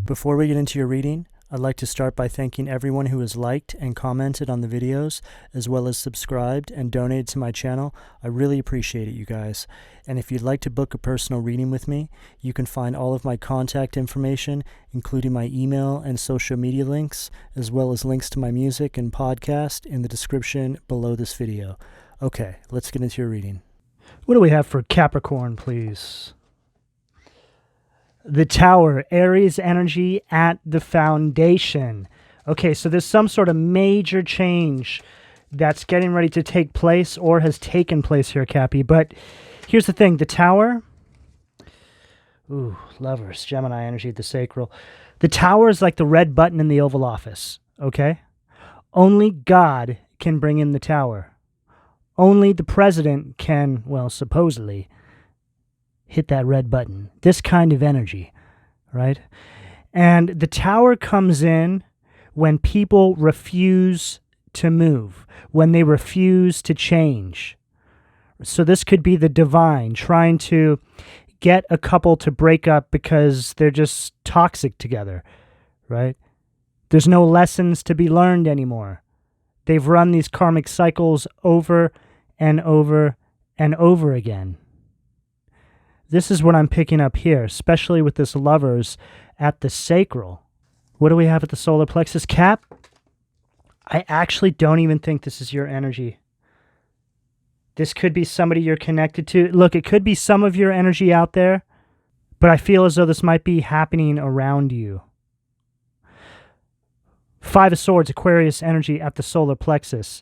Before we get into your reading, I'd like to start by thanking everyone who has liked and commented on the videos, as well as subscribed and donated to my channel. I really appreciate it, you guys. And if you'd like to book a personal reading with me, you can find all of my contact information, including my email and social media links, as well as links to my music and podcast in the description below this video. Okay, let's get into your reading. What do we have for Capricorn, please? The Tower, Aries energy at the foundation. Okay, so there's some sort of major change that's getting ready to take place or has taken place here, Cappy. But here's the thing. The Tower, ooh, Lovers, Gemini energy at the Sacral. The Tower is like the red button in the Oval Office, okay? Only God can bring in the Tower. Only the president can, well, supposedly, hit that red button. This kind of energy, right? And the Tower comes in when people refuse to move, when they refuse to change. So this could be the divine trying to get a couple to break up because they're just toxic together, right? There's no lessons to be learned anymore. They've run these karmic cycles over and over and over again. This is what I'm picking up here, especially with this Lovers at the Sacral. What do we have at the solar plexus? Cap, I actually don't even think this is your energy. This could be somebody you're connected to. Look, it could be some of your energy out there, but I feel as though this might be happening around you. Five of Swords, Aquarius energy at the solar plexus.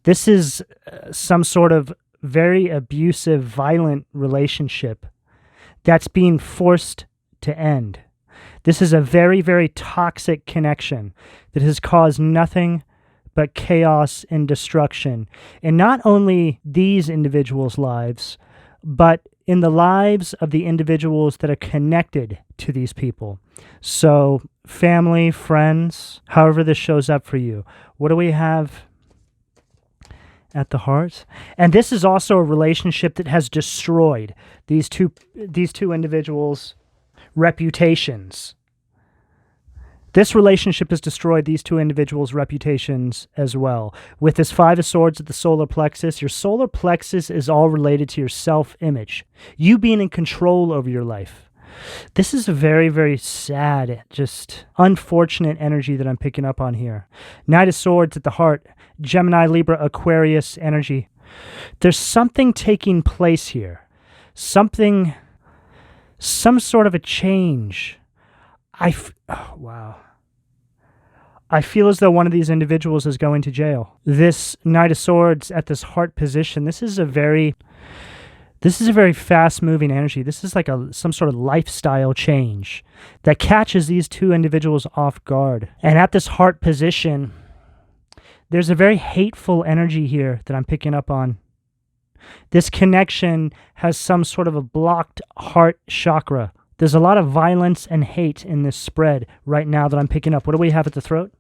This is some sort of very abusive, violent relationship that's being forced to end. This is a very, very toxic connection that has caused nothing but chaos and destruction in not only these individuals' lives, but in the lives of the individuals that are connected to these people. So, family, friends, however this shows up for you. What do we have at the heart? And this is also a relationship that has destroyed these two individuals' reputations. This relationship has destroyed these two individuals' reputations as well. With this Five of Swords at the solar plexus, your solar plexus is all related to your self-image, you being in control over your life. This is a very, very sad, just unfortunate energy that I'm picking up on here. Knight of Swords at the heart, Gemini, Libra, Aquarius energy. There's something taking place here. Some sort of a change. Wow. I feel as though one of these individuals is going to jail. This Knight of Swords at this heart position, this is a very fast-moving energy. This is like some sort of lifestyle change that catches these two individuals off guard. And at this heart position, there's a very hateful energy here that I'm picking up on. This connection has some sort of a blocked heart chakra. There's a lot of violence and hate in this spread right now that I'm picking up. What do we have at the throat?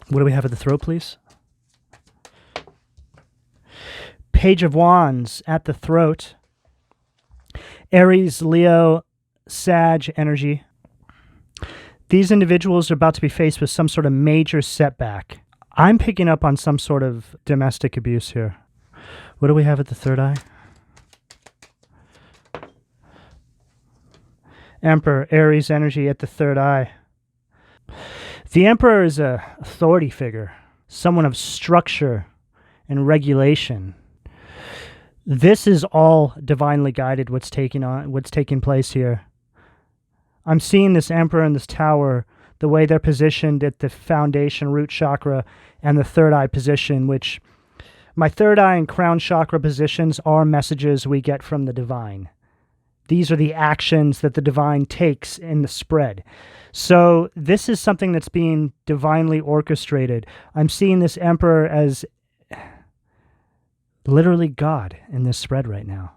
What do we have at the throat, please? Page of Wands at the throat. Aries, Leo, Sag energy. These individuals are about to be faced with some sort of major setback. I'm picking up on some sort of domestic abuse here. What do we have at the third eye? Emperor, Aries energy at the third eye. The Emperor is an authority figure, someone of structure and regulation. This is all divinely guided, what's taking place here. I'm seeing this Emperor and this Tower, the way they're positioned at the foundation, root chakra, and the third eye position, which my third eye and crown chakra positions are messages we get from the divine. These are the actions that the divine takes in the spread. So this is something that's being divinely orchestrated. I'm seeing this Emperor as literally God in this spread right now.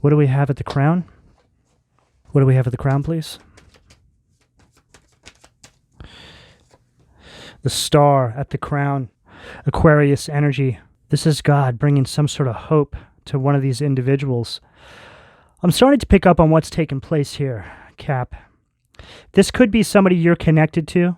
What do we have at the crown? What do we have at the crown, please? The Star at the crown, Aquarius energy. This is God bringing some sort of hope to one of these individuals. I'm starting to pick up on what's taking place here. Cap. This could be somebody you're connected to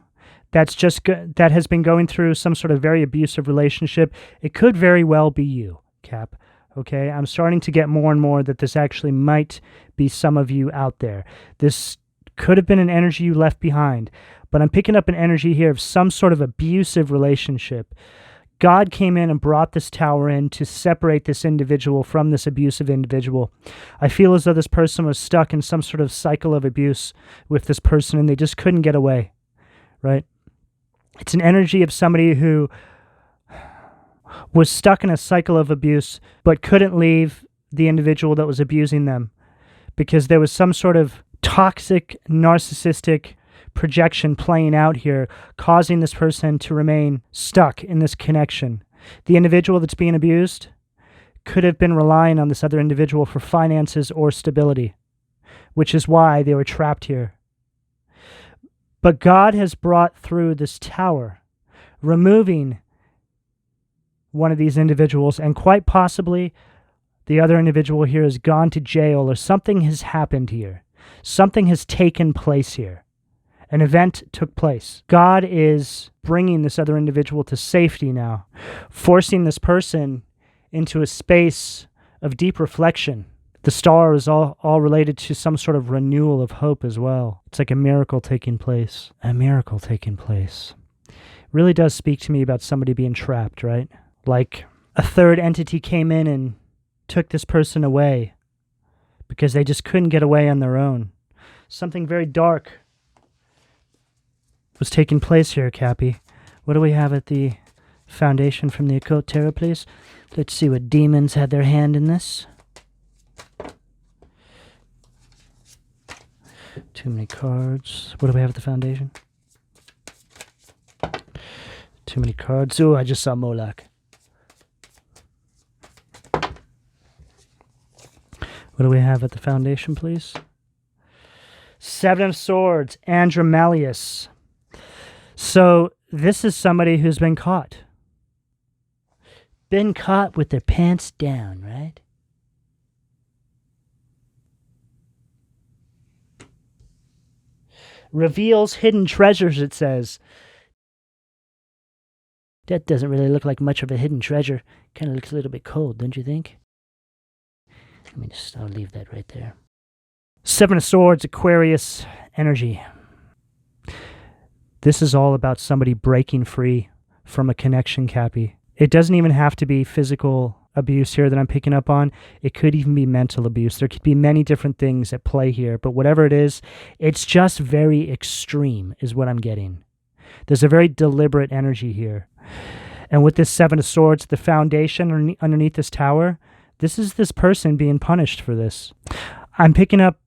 that has been going through some sort of very abusive relationship. It could very well be you, Cap. Okay, I'm starting to get more and more that this actually might be some of you out there. This could have been an energy you left behind, but I'm picking up an energy here of some sort of abusive relationship. God came in and brought this tower in to separate this individual from this abusive individual. I feel as though this person was stuck in some sort of cycle of abuse with this person and they just couldn't get away, right? It's an energy of somebody who was stuck in a cycle of abuse but couldn't leave the individual that was abusing them because there was some sort of toxic, narcissistic projection playing out here, causing this person to remain stuck in this connection. The individual that's being abused could have been relying on this other individual for finances or stability, which is why they were trapped here. But God has brought through this tower, removing one of these individuals, and quite possibly the other individual here has gone to jail or something has happened here. Something has taken place here. An event took place. God is bringing this other individual to safety now, forcing this person into a space of deep reflection. The star is all related to some sort of renewal of hope as well. It's like a miracle taking place. A miracle taking place. It really does speak to me about somebody being trapped, right? Like a third entity came in and took this person away because they just couldn't get away on their own. Something very dark was taking place here, Cappy. What do we have at the foundation from the Occult Tarot, please? Let's see what demons had their hand in this. Too many cards. What do we have at the foundation? Too many cards. Oh, I just saw Moloch. What do we have at the foundation, please? Seven of Swords, Andromalius. So this is somebody who's been caught. Been caught with their pants down, right? Reveals hidden treasures, it says. That doesn't really look like much of a hidden treasure. Kind of looks a little bit cold, don't you think? I'll leave that right there. Seven of Swords, Aquarius energy. This is all about somebody breaking free from a connection, Cappy. It doesn't even have to be physical abuse here that I'm picking up on. It could even be mental abuse. There could be many different things at play here, but whatever it is, it's just very extreme is what I'm getting. There's a very deliberate energy here. And with this Seven of Swords, the foundation underneath this tower, this is this person being punished for this. I'm picking up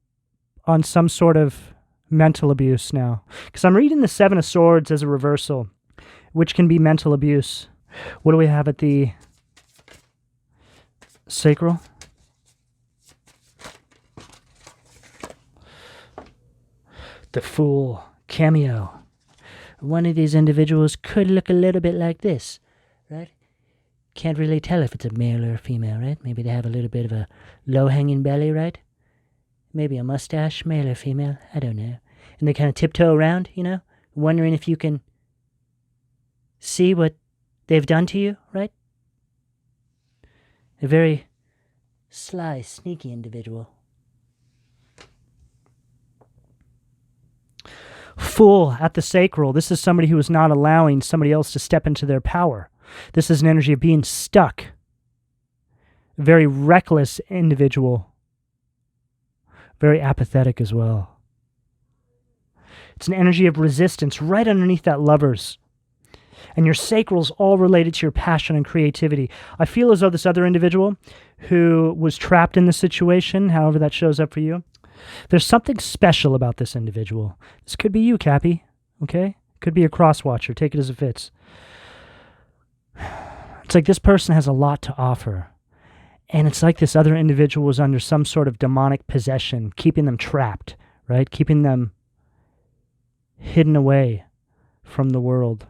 on some sort of mental abuse now, because I'm reading the Seven of Swords as a reversal, which can be mental abuse. What do we have at the Sacral? The Fool cameo. One of these individuals could look a little bit like this, right? Can't really tell if it's a male or a female, right? Maybe they have a little bit of a low-hanging belly, right? Maybe a mustache, male or female, I don't know. And they kind of tiptoe around, you know, wondering if you can see what they've done to you, right? A very sly, sneaky individual. Fool at the Sacral. This is somebody who is not allowing somebody else to step into their power. This is an energy of being stuck. A very reckless individual. Very apathetic as well. It's an energy of resistance right underneath that Lovers. And your sacral's all related to your passion and creativity. I feel as though this other individual who was trapped in the situation, however that shows up for you, there's something special about this individual. This could be you, Cappy, okay? Could be a cross-watcher. Take it as it fits. It's like this person has a lot to offer. And it's like this other individual was under some sort of demonic possession, keeping them trapped, right? Keeping them hidden away from the world,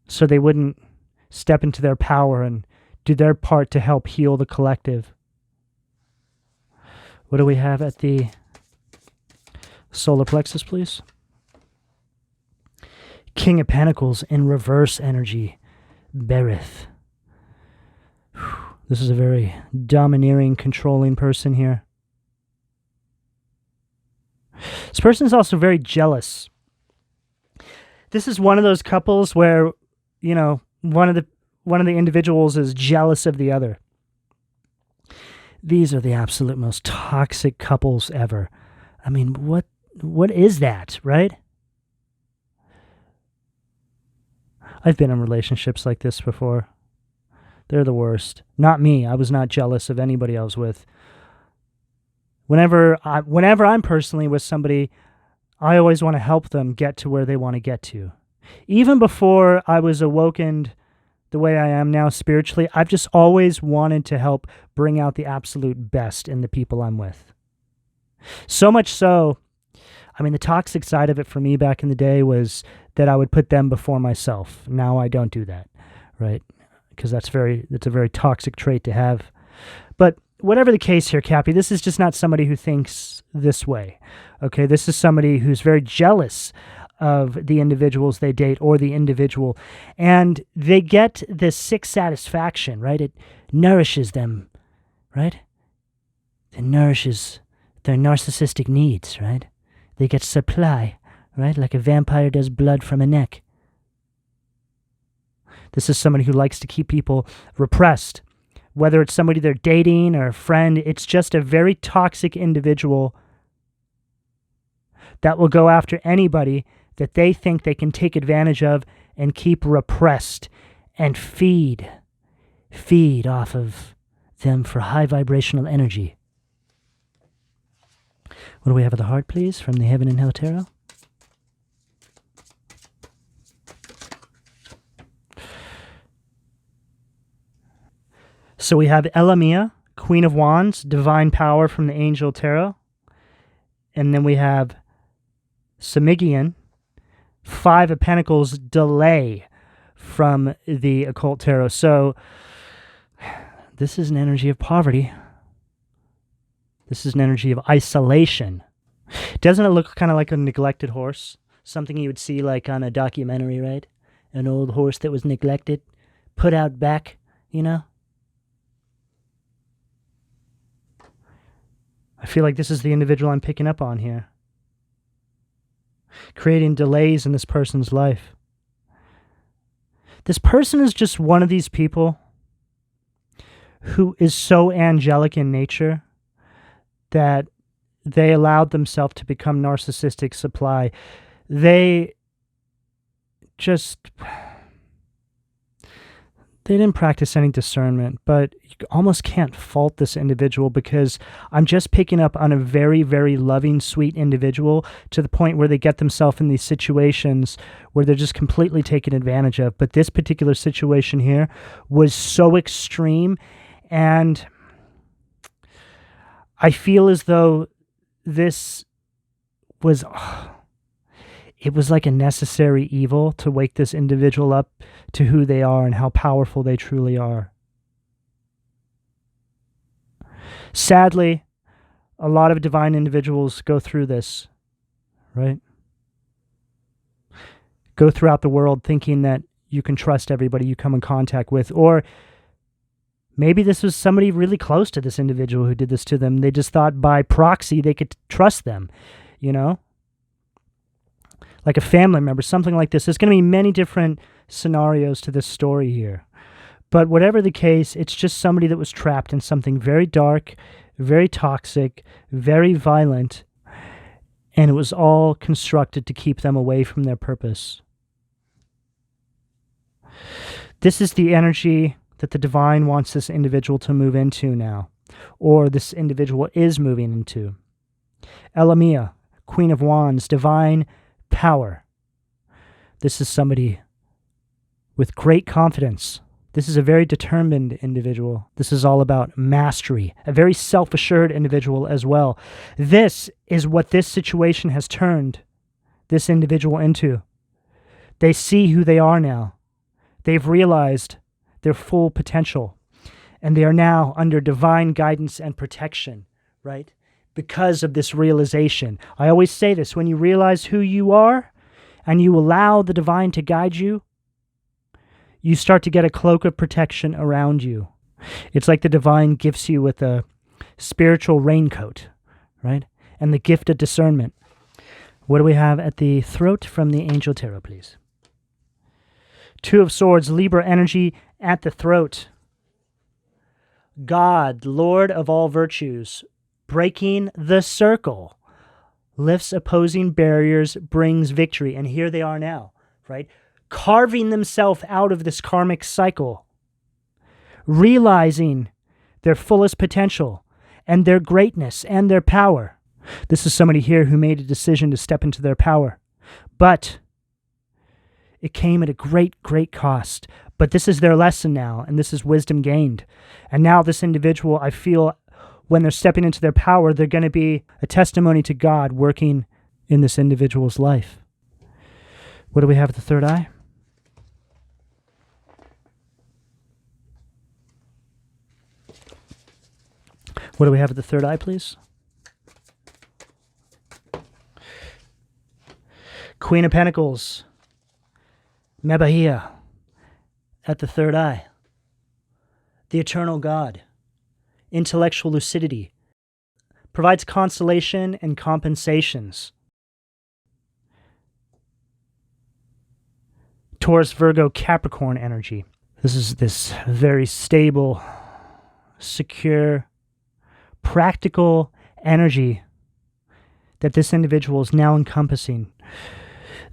so they wouldn't step into their power and do their part to help heal the collective. What do we have at the Solar plexus, please. King of Pentacles in reverse energy. Berith. This is a very domineering, controlling person here. This person is also very jealous. This is one of those couples where, you know, one of the individuals is jealous of the other. These are the absolute most toxic couples ever. I mean, what is that, right? I've been in relationships like this before. They're the worst. Not me. I was not jealous of anybody I was with. Whenever I'm personally with somebody, I always want to help them get to where they want to get to. Even before I was awakened the way I am now spiritually, I've just always wanted to help bring out the absolute best in the people I'm with. So much so, I mean, the toxic side of it for me back in the day was that I would put them before myself. Now I don't do that, right? Because that's a very toxic trait to have. But whatever the case here, Cappy, this is just not somebody who thinks this way. Okay, this is somebody who's very jealous of the individuals they date or the individual. And they get this sick satisfaction, right? It nourishes them, right? It nourishes their narcissistic needs, right? They get supply, right? Like a vampire does blood from a neck. This is somebody who likes to keep people repressed. Whether it's somebody they're dating or a friend, it's just a very toxic individual that will go after anybody that they think they can take advantage of and keep repressed and feed off of them for high vibrational energy. What do we have at the heart, please, from the Heaven and Hell Tarot? So we have Elamia, Queen of Wands, Divine Power from the Angel Tarot. And then we have Samigian, Five of Pentacles, Delay from the Occult Tarot. So this is an energy of poverty. This is an energy of isolation. Doesn't it look kind of like a neglected horse? Something you would see like on a documentary, right? An old horse that was neglected, put out back, you know? I feel like this is the individual I'm picking up on here. Creating delays in this person's life. This person is just one of these people who is so angelic in nature that they allowed themselves to become narcissistic supply. They didn't practice any discernment, but you almost can't fault this individual because I'm just picking up on a very, very loving, sweet individual to the point where they get themselves in these situations where they're just completely taken advantage of. But this particular situation here was so extreme, and I feel as though this was... it was like a necessary evil to wake this individual up to who they are and how powerful they truly are. Sadly, a lot of divine individuals go through this, right? Go throughout the world thinking that you can trust everybody you come in contact with. Or maybe this was somebody really close to this individual who did this to them. They just thought by proxy they could trust them, you know? Like a family member, something like this. There's going to be many different scenarios to this story here. But whatever the case, it's just somebody that was trapped in something very dark, very toxic, very violent, and it was all constructed to keep them away from their purpose. This is the energy that the divine wants this individual to move into now, or this individual is moving into. Elamia, Queen of Wands, Divine Power. This is somebody with great confidence. This is a very determined individual. This is all about mastery. A very self-assured individual as well. This is what this situation has turned this individual into. They see who they are now. They've realized their full potential. And they are now under divine guidance and protection, right? because of this realization. I always say this, when you realize who you are and you allow the divine to guide you, you start to get a cloak of protection around you. It's like the divine gifts you with a spiritual raincoat, right? And the gift of discernment. What do we have at the throat from the Angel Tarot, please? Two of Swords, Libra energy at the throat. God, Lord of all virtues, breaking the circle, lifts opposing barriers, brings victory. And here they are now, right? Carving themselves out of this karmic cycle, realizing their fullest potential and their greatness and their power. This is somebody here who made a decision to step into their power. But it came at a great, great cost. But this is their lesson now, and this is wisdom gained. And now this individual, I feel, when they're stepping into their power, they're going to be a testimony to God working in this individual's life. What do we have at the third eye? What do we have at the third eye, please? Queen of Pentacles, Mebahia, at the third eye. The eternal God, intellectual lucidity, provides consolation and compensations. Taurus, Virgo, Capricorn energy. This is this very stable, secure, practical energy that this individual is now encompassing.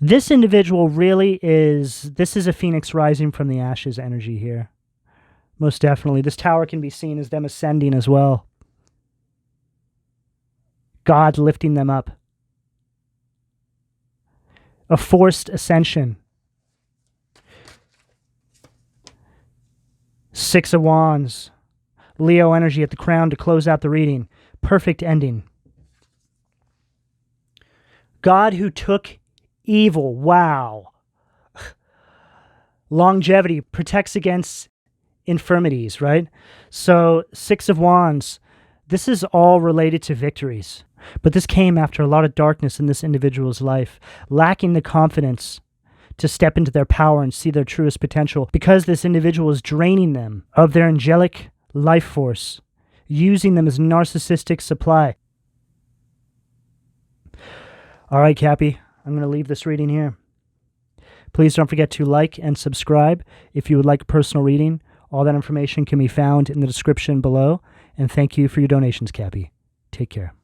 This individual really is, this is a phoenix rising from the ashes energy here. Most definitely. This tower can be seen as them ascending as well. God lifting them up. A forced ascension. Six of Wands. Leo energy at the crown to close out the reading. Perfect ending. God who took evil. Wow. Longevity protects against infirmities, right? So, Six of Wands. This is all related to victories. But this came after a lot of darkness in this individual's life, lacking the confidence to step into their power and see their truest potential because this individual is draining them of their angelic life force, using them as narcissistic supply. All right, Cappy, I'm going to leave this reading here. Please don't forget to like and subscribe if you would like a personal reading. All that information can be found in the description below. And thank you for your donations, Cappy. Take care.